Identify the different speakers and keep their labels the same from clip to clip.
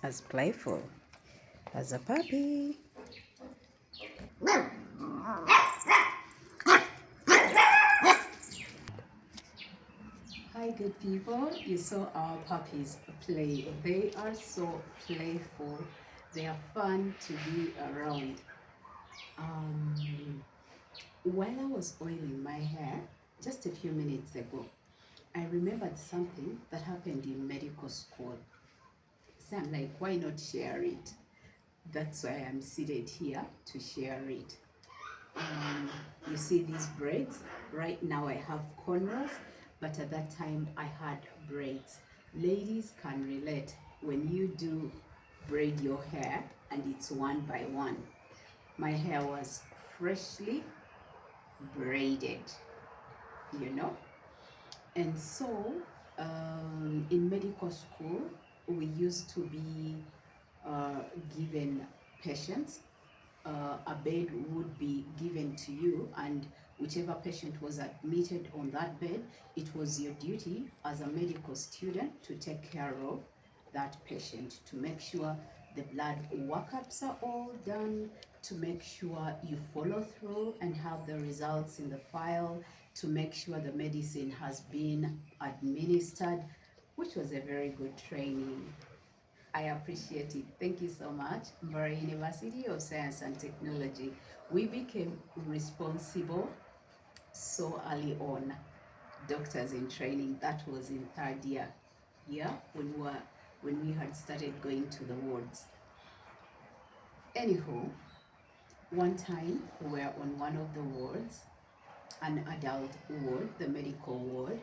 Speaker 1: as playful as a puppy. Hi, good people. You saw our puppies play. They are so playful. They are fun to be around. Um, while I was oiling my hair just a few minutes ago, I remembered something that happened in medical school. So I'm like, why not share it? That's why I'm seated here to share it. You see these braids? Right now I have cornrows, but at that time I had braids. Ladies can relate when you do braid your hair and it's one by one. My hair was freshly braided, you know? And so in medical school, we used to be given patients. A bed would be given to you, and whichever patient was admitted on that bed, it was your duty as a medical student to take care of that patient, to make sure the blood workups are all done, to make sure you follow through and have the results in the file, to make sure the medicine has been administered, which was a very good training. I appreciate it. Thank you so much. Mbarara University of Science and Technology. We became responsible so early on. Doctors in training, that was in third year. Yeah, when we had started going to the wards. Anyhow, one time we were on one of the wards, an adult ward, the medical ward,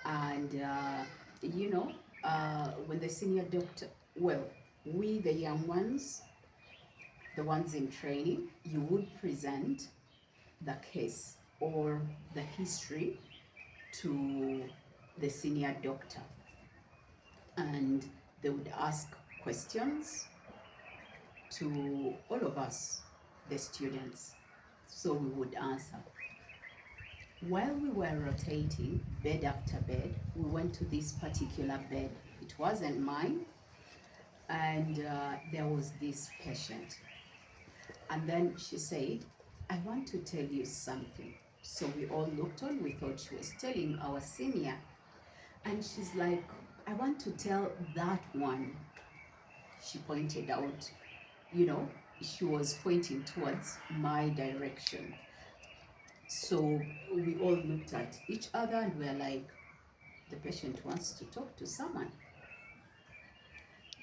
Speaker 1: and when the senior doctor, well, we the young ones, the ones in training, you would present the case or the history to the senior doctor, and they would ask questions to all of us, the students, so we would answer. While we were rotating bed after bed, we went to this particular bed. It wasn't mine, and there was this patient. And then she said, I want to tell you something. So we all looked on, we thought she was telling our senior. And she's like, I want to tell that one. She pointed out, she was pointing towards my direction. So we all looked at each other and we're like, the patient wants to talk to someone.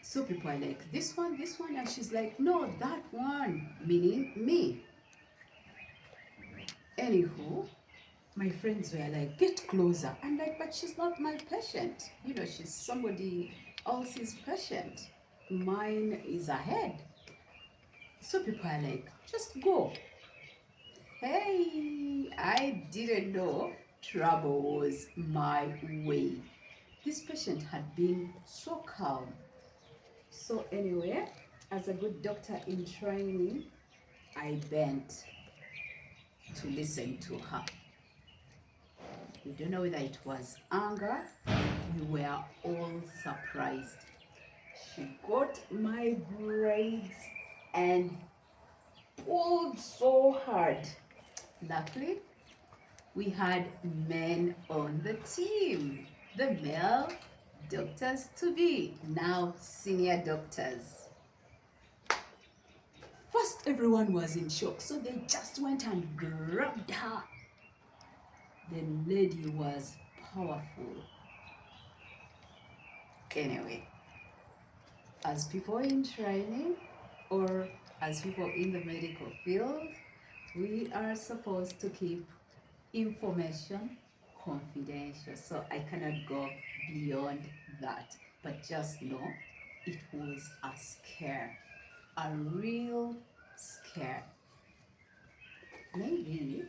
Speaker 1: So people are like, this one, and she's like, no, that one, meaning me. Anywho, my friends were like, get closer. I'm like, but she's not my patient. She's somebody else's patient. Mine is ahead. So people are like, just go. Hey, I didn't know trouble was my way. This patient had been so calm. So anyway, as a good doctor in training, I bent to listen to her. We don't know whether it was anger. We were all surprised. She got my braids and pulled so hard. Luckily, we had men on the team. The male doctors to be, now senior doctors. First, everyone was in shock, so they just went and grabbed her. The lady was powerful. Anyway, as people in training or as people in the medical field, we are supposed to keep information confidential. So I cannot go beyond that. But just know it was a scare, a real scare. Maybe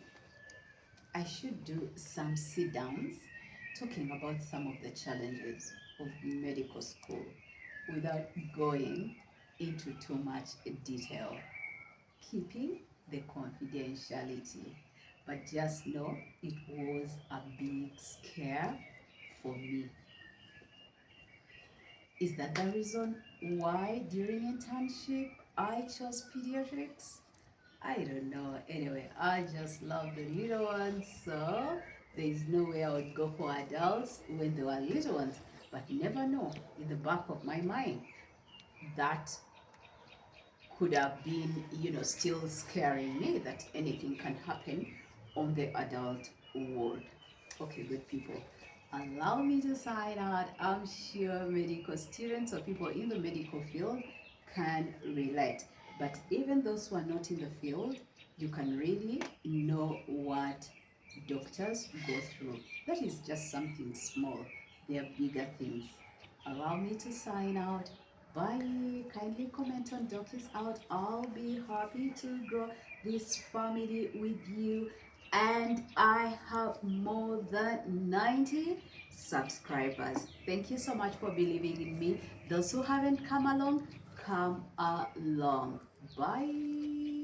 Speaker 1: I should do some sit downs talking about some of the challenges of medical school without going into too much detail, keeping the confidentiality. But just know it was a big scare for me. Is that the reason why during internship I chose pediatrics? I don't know. Anyway, I just love the little ones, so there is no way I would go for adults when they were little ones. But never know, in the back of my mind, that could have been, still scaring me that anything can happen on the adult world. Okay, good people. Allow me to sign out. I'm sure medical students or people in the medical field can relate. But even those who are not in the field, you can really know what doctors go through. That is just something small. There are bigger things. Allow me to sign out. Bye. Kindly comment on Doc is out. I'll be happy to grow this family with you. And I have more than 90 subscribers. Thank you so much for believing in me. Those who haven't come along, come along. Bye.